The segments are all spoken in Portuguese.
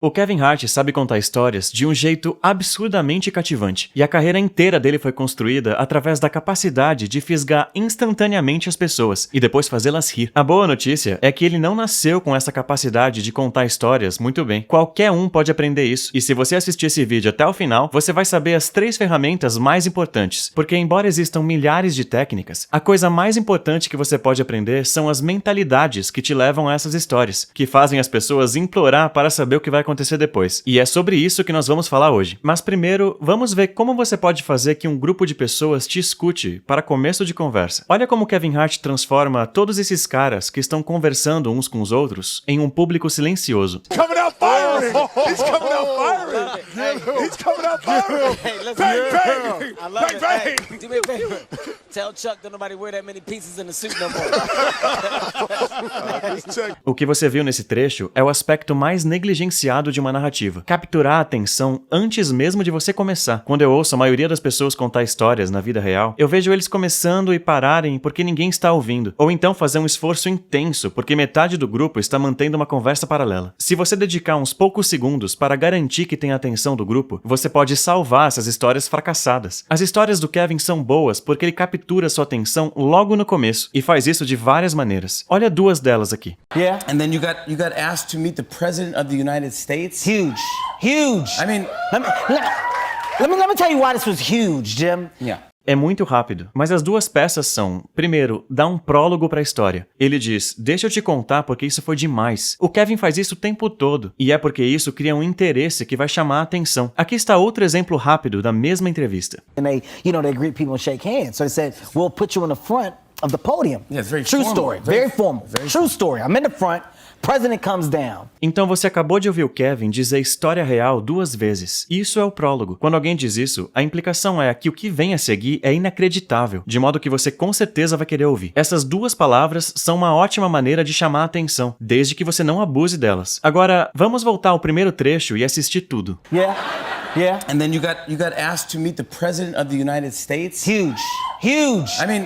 O Kevin Hart sabe contar histórias de um jeito absurdamente cativante, e a carreira inteira dele foi construída através da capacidade de fisgar instantaneamente as pessoas e depois fazê-las rir. A boa notícia é que ele não nasceu com essa capacidade de contar histórias muito bem. Qualquer um pode aprender isso, e se você assistir esse vídeo até o final, você vai saber as 3 ferramentas mais importantes, porque embora existam milhares de técnicas, a coisa mais importante que você pode aprender são as mentalidades que te levam a essas histórias, que fazem as pessoas implorar para saber o que vai acontecer depois. E é sobre isso que nós vamos falar hoje. Mas primeiro, vamos ver como você pode fazer que um grupo de pessoas te escute para começo de conversa. Olha como Kevin Hart transforma todos esses caras que estão conversando uns com os outros em um público silencioso. Coming out firing! He's coming out firing! He's coming out firing! Hey, Bang, bang! I love Bang, it. bang! Hey, do me a favor. Tell Chuck that nobody wear that many pieces in the suit no more. O que você viu nesse trecho é o aspecto mais negligenciado de uma narrativa. Capturar a atenção antes mesmo de você começar. Quando eu ouço a maioria das pessoas contar histórias na vida real, eu vejo eles começando e pararem porque ninguém está ouvindo. Ou então fazer um esforço intenso porque metade do grupo está mantendo uma conversa paralela. Se você dedicar uns poucos segundos para garantir que tem a atenção do grupo, você pode salvar essas histórias fracassadas. As histórias do Kevin são boas porque ele captura sua atenção logo no começo e faz isso de várias maneiras. Olha 2 delas aqui. Yeah. And then you got asked to meet the President of the United States? Huge. Huge. I mean, Let me tell you why this was huge, Jim. yeah. É muito rápido, mas as 2 peças são, primeiro, dá um prólogo pra história. Ele diz, deixa eu te contar porque isso foi demais. O Kevin faz isso o tempo todo, e é porque isso cria um interesse que vai chamar a atenção. Aqui está outro exemplo rápido da mesma entrevista. And they greet people and shake hands. So they said, we'll put you in the front of the podium. Yeah, it's very True formal. story, very formal. True story. I'm in the front, president comes down. Então você acabou de ouvir o Kevin dizer história real 2 vezes. Isso é o prólogo. Quando alguém diz isso, a implicação é que o que vem a seguir é inacreditável, de modo que você com certeza vai querer ouvir. Essas 2 palavras são uma ótima maneira de chamar a atenção, desde que você não abuse delas. Agora, vamos voltar ao primeiro trecho e assistir tudo. Yeah, yeah. And then you got asked to meet the President of the United States? Huge, huge. I mean,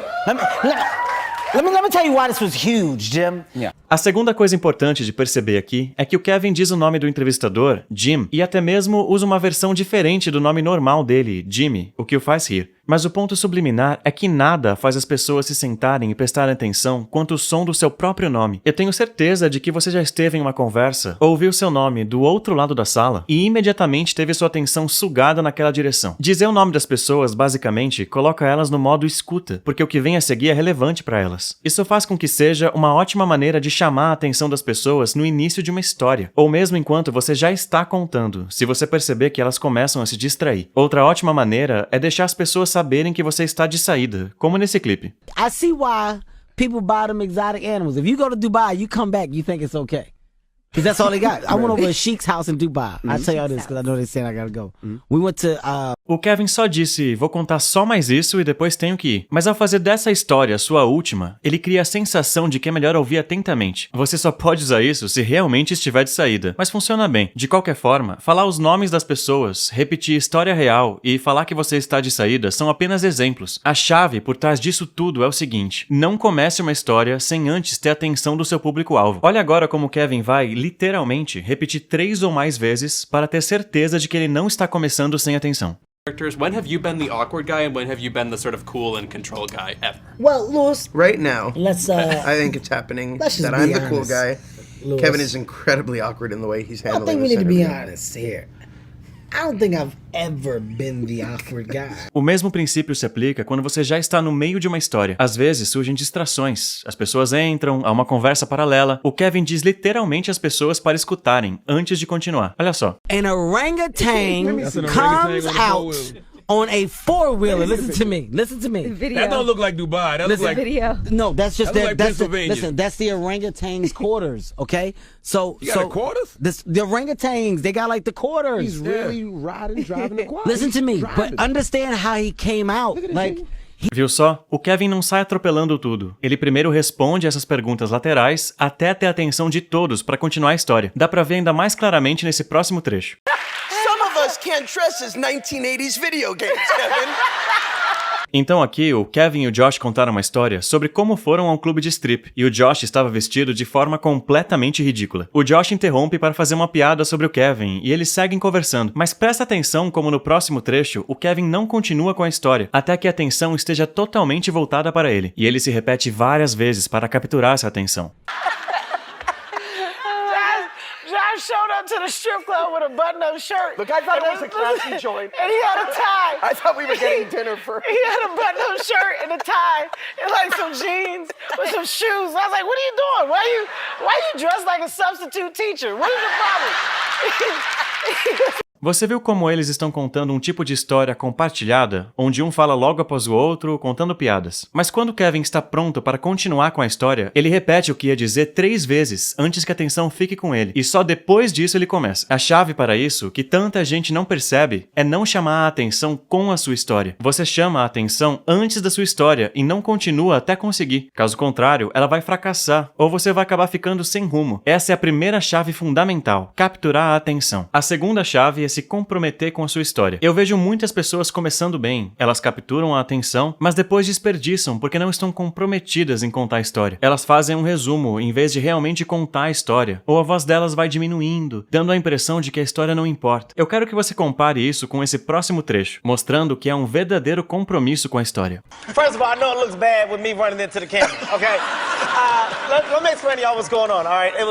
Let me tell you why this was huge, Jim. yeah. A segunda coisa importante de perceber aqui é que o Kevin diz o nome do entrevistador, Jim, e até mesmo usa uma versão diferente do nome normal dele, Jimmy, o que o faz rir. Mas o ponto subliminar é que nada faz as pessoas se sentarem e prestarem atenção quanto o som do seu próprio nome. Eu tenho certeza de que você já esteve em uma conversa, ouviu seu nome do outro lado da sala e imediatamente teve sua atenção sugada naquela direção. Dizer o nome das pessoas, basicamente, coloca elas no modo escuta, porque o que vem a seguir é relevante para elas. Isso faz com que seja uma ótima maneira de chamar a atenção das pessoas no início de uma história, ou mesmo enquanto você já está contando, se você perceber que elas começam a se distrair. Outra ótima maneira é deixar as pessoas saberem que você está de saída, como nesse clipe. I see why people buy them exotic animals. If you go to Dubai, you come back, you think it's okay. Because that's all they got. I went over to Sheik's house in Dubai. I'll tell y'all this because I know they saying I gotta go. We went to O Kevin só disse, vou contar só mais isso e depois tenho que ir. Mas ao fazer dessa história sua última, ele cria a sensação de que é melhor ouvir atentamente. Você só pode usar isso se realmente estiver de saída, mas funciona bem. De qualquer forma, falar os nomes das pessoas, repetir história real e falar que você está de saída são apenas exemplos. A chave por trás disso tudo é o seguinte, não comece uma história sem antes ter a atenção do seu público-alvo. Olha agora como o Kevin vai, literalmente, repetir 3 ou mais vezes para ter certeza de que ele não está começando sem atenção. When have you been the awkward guy and when have you been the sort of cool and control guy ever? Well, Louis, Right now, let's I think it's happening let's just that be I'm the cool honest, guy. Louis. Kevin is incredibly awkward in the way he's I handling think we this need to be interview. honest here. I don't think I've ever been the awkward guy. O mesmo princípio se aplica quando você já está no meio de uma história. Às vezes surgem distrações. As pessoas entram, há uma conversa paralela. O Kevin diz literalmente às pessoas para escutarem antes de continuar. Olha só. An orangutan comes out on a 4-wheeler. Listen to me. Listen to me. That Video. don't look like Dubai. That looks Listen. like Video. No, that's just That look their, like that's the, Pennsylvania. listen. That's the orangutan's quarters. Okay, so You got a quarters? the orangutans, they got like the quarters. He's really driving the quad. Listen to me, Driving. but understand how he came out. Like Viu só? O Kevin não sai atropelando tudo. Ele primeiro responde essas perguntas laterais até ter a atenção de todos para continuar a história. Dá pra ver ainda mais claramente nesse próximo trecho. Some of us can't trust his 1980s video games, Kevin. Então aqui, o Kevin e o Josh contaram uma história sobre como foram a um clube de strip, e o Josh estava vestido de forma completamente ridícula. O Josh interrompe para fazer uma piada sobre o Kevin, e eles seguem conversando, mas presta atenção como no próximo trecho, o Kevin não continua com a história, até que a atenção esteja totalmente voltada para ele, e ele se repete várias vezes para capturar essa atenção. Josh showed up to the strip club with a button-up shirt. Look, I thought it was a classy joint. And he had a tie. I thought we were getting dinner first. He had a button-up shirt and a tie and like some jeans with some shoes. I was like, what are you doing? Why you dressed like a substitute teacher? What is the problem? Você viu como eles estão contando um tipo de história compartilhada, onde um fala logo após o outro, contando piadas. Mas quando Kevin está pronto para continuar com a história, ele repete o que ia dizer 3 vezes antes que a atenção fique com ele, e só depois disso ele começa. A chave para isso, que tanta gente não percebe, é não chamar a atenção com a sua história. Você chama a atenção antes da sua história e não continua até conseguir. Caso contrário, ela vai fracassar, ou você vai acabar ficando sem rumo. Essa é a primeira chave fundamental, capturar a atenção. A segunda chave é se comprometer com a sua história. Eu vejo muitas pessoas começando bem, elas capturam a atenção, mas depois desperdiçam porque não estão comprometidas em contar a história. Elas fazem um resumo em vez de realmente contar a história, ou a voz delas vai diminuindo, dando a impressão de que a história não importa. Eu quero que você compare isso com esse próximo trecho, mostrando que é um verdadeiro compromisso com a história. First of all, I know it looks bad with me running into the camera, okay? Let me explain to y'all what's going on, all right? It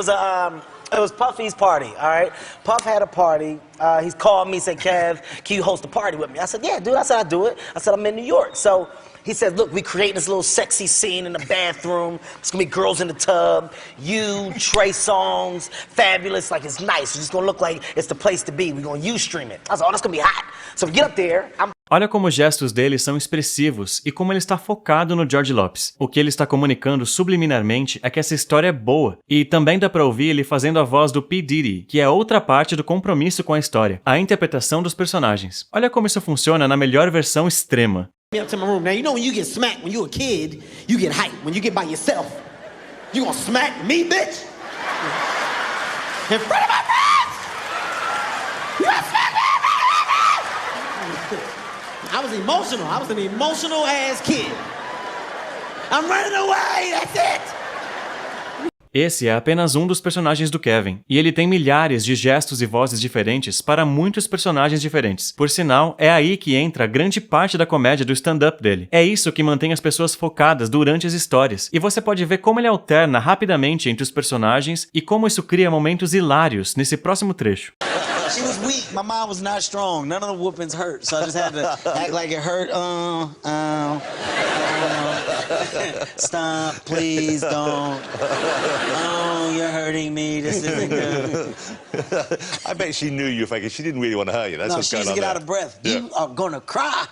was Puffy's party, all right? Puff had a party. He's called me, said, Kev, can you host a party with me? I said, yeah, dude. I said, I'll do it. I said, I'm in New York. So he said, look, we creating this little sexy scene in the bathroom. It's going to be girls in the tub. You, Trey Songz, Fabulous. Like, it's nice. It's just going to look like it's the place to be. We're going to Ustream it. I said, oh, that's going to be hot. So we get up there. Olha como os gestos dele são expressivos e como ele está focado no George Lopes. O que ele está comunicando subliminarmente é que essa história é boa. E também dá pra ouvir ele fazendo a voz do P. Diddy, que é outra parte do compromisso com a história, a interpretação dos personagens. Olha como isso funciona na melhor versão extrema. Up to my room. Now, you know when you get smacked when you're a kid, you get hyped. When you get by yourself, you gonna smack me, bitch? In front of my friends! You gonna smack me in front of my friends! I was emotional. I was an emotional ass kid. I'm running away, that's it! Esse é apenas um dos personagens do Kevin, e ele tem milhares de gestos e vozes diferentes para muitos personagens diferentes. Por sinal, é aí que entra grande parte da comédia do stand-up dele. É isso que mantém as pessoas focadas durante as histórias, e você pode ver como ele alterna rapidamente entre os personagens e como isso cria momentos hilários nesse próximo trecho. She was weak. My mind was not strong. None of the whoopings hurt, so I just had to act like it hurt. Stop, please don't. Oh, you're hurting me. This isn't good. I bet she knew you were faking. She didn't really want to hurt you. That's No, what's she going used to on get there. out of breath. Yeah. You are gonna cry.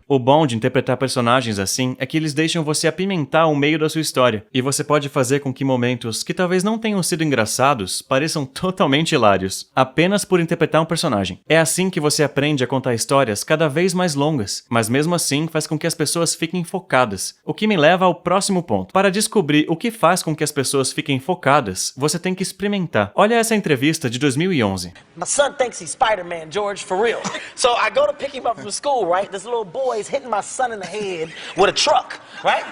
O bom de interpretar personagens assim é que eles deixam você apimentar o meio da sua história, e você pode fazer com que momentos que talvez não tenham sido engraçados pareçam totalmente hilários, apenas por interpretar um personagem. É assim que você aprende a contar histórias cada vez mais longas, mas mesmo assim faz com que as pessoas fiquem focadas, o que me leva ao próximo ponto. Para descobrir o que faz com que as pessoas fiquem focadas, você tem que experimentar. Olha essa entrevista de 2011. My son thinks he's Spider-Man, George, for real. So I go to pick him up from school, right? This little boy is hitting my son in the head with a truck, right?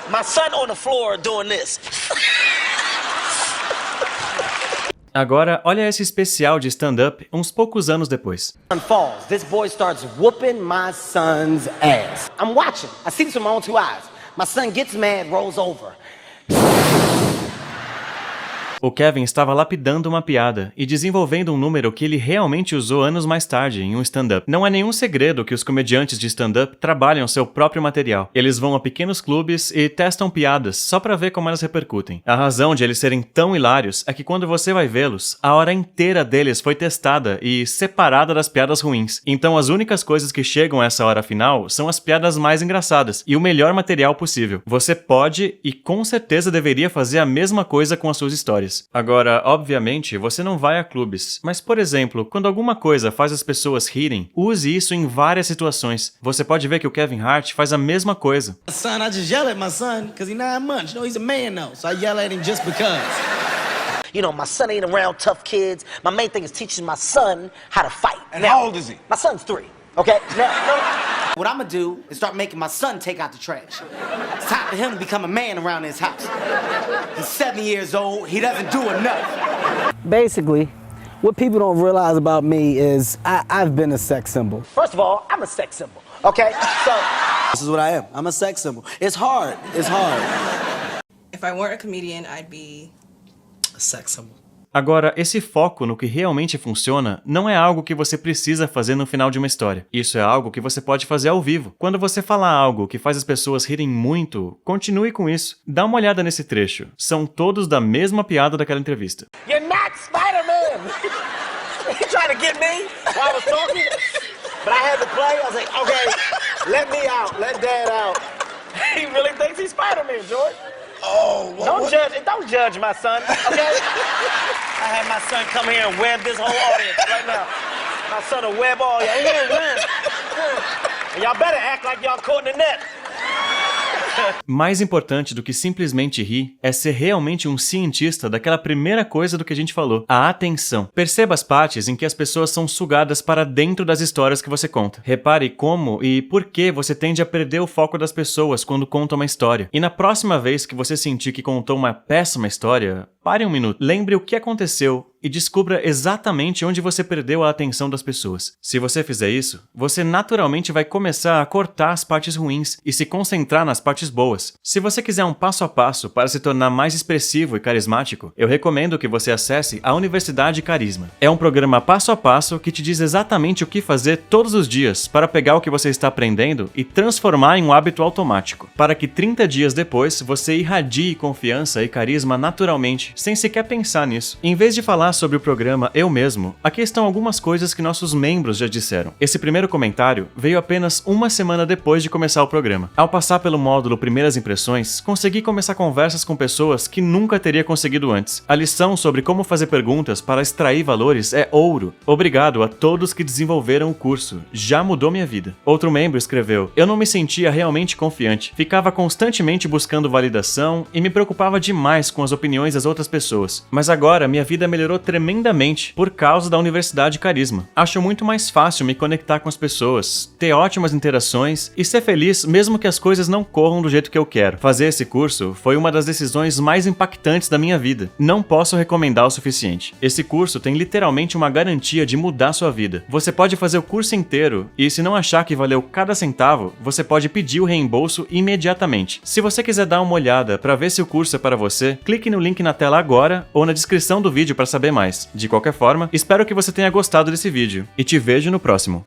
My son on the floor doing this. Agora, olha esse especial de stand-up uns poucos anos depois. Falls. This boy starts whooping my son's ass. I'm watching. I see this with my own 2 eyes. My son gets mad, rolls over. O Kevin estava lapidando uma piada e desenvolvendo um número que ele realmente usou anos mais tarde em um stand-up. Não é nenhum segredo que os comediantes de stand-up trabalham seu próprio material. Eles vão a pequenos clubes e testam piadas só pra ver como elas repercutem. A razão de eles serem tão hilários é que quando você vai vê-los, a hora inteira deles foi testada e separada das piadas ruins. Então as únicas coisas que chegam a essa hora final são as piadas mais engraçadas e o melhor material possível. Você pode e com certeza deveria fazer a mesma coisa com as suas histórias. Agora, obviamente, você não vai a clubes, mas, por exemplo, quando alguma coisa faz as pessoas rirem, use isso em várias situações. Você pode ver que o Kevin Hart faz a mesma coisa. Son, I just yell at my son because he's 9 months. You know, he's a man now, so I yell at him just because. You know, my son ain't around tough kids. My main thing is teaching my son how to fight. And how old is he? My son's 3, okay? Now, What I'm gonna do is start making my son take out the trash. It's time for him to become a man around this house. He's 7 years old, he doesn't do enough. Basically, what people don't realize about me is I've been a sex symbol. first of all, I'm a sex symbol, okay? So, This is what I am. I'm a sex symbol. It's hard. It's hard. If I weren't a comedian, I'd be A sex symbol. Agora, esse foco no que realmente funciona não é algo que você precisa fazer no final de uma história. Isso é algo que você pode fazer ao vivo. Quando você falar algo que faz as pessoas rirem muito, continue com isso. Dá uma olhada nesse trecho. São todos da mesma piada daquela entrevista. you're not Spider-Man! You trying to get me while I was talking? But I had to play. I was like, okay, let me out. Let Dad out. He really thinks he's Spider-Man, George. Oh, Don't judge my son, okay? I had my son come here and web this whole audience right now. My son will web all y'all. And y'all better act like y'all caught in the net. Mais importante do que simplesmente rir é ser realmente um cientista daquela primeira coisa do que a gente falou, a atenção. Perceba as partes em que as pessoas são sugadas para dentro das histórias que você conta. Repare como e por que você tende a perder o foco das pessoas quando conta uma história. E na próxima vez que você sentir que contou uma péssima história, pare um minuto, lembre o que aconteceu e descubra exatamente onde você perdeu a atenção das pessoas. Se você fizer isso, você naturalmente vai começar a cortar as partes ruins e se concentrar nas partes boas. Se você quiser um passo a passo para se tornar mais expressivo e carismático, eu recomendo que você acesse a Universidade Carisma. É um programa passo a passo que te diz exatamente o que fazer todos os dias para pegar o que você está aprendendo e transformar em um hábito automático, para que 30 dias depois você irradie confiança e carisma naturalmente, sem sequer pensar nisso. Em vez de falar sobre o programa eu mesmo, aqui estão algumas coisas que nossos membros já disseram. Esse primeiro comentário veio apenas uma semana depois de começar o programa. Ao passar pelo módulo Primeiras Impressões, consegui começar conversas com pessoas que nunca teria conseguido antes. A lição sobre como fazer perguntas para extrair valores é ouro. Obrigado a todos que desenvolveram o curso. Já mudou minha vida. Outro membro escreveu: eu não me sentia realmente confiante. Ficava constantemente buscando validação e me preocupava demais com as opiniões das outras pessoas. Mas agora minha vida melhorou tremendamente por causa da Universidade Carisma. Acho muito mais fácil me conectar com as pessoas, ter ótimas interações e ser feliz mesmo que as coisas não corram do jeito que eu quero. Fazer esse curso foi uma das decisões mais impactantes da minha vida. Não posso recomendar o suficiente. Esse curso tem literalmente uma garantia de mudar sua vida. Você pode fazer o curso inteiro e, se não achar que valeu cada centavo, você pode pedir o reembolso imediatamente. Se você quiser dar uma olhada para ver se o curso é para você, clique no link na tela agora ou na descrição do vídeo para saber mais. De qualquer forma, espero que você tenha gostado desse vídeo e te vejo no próximo.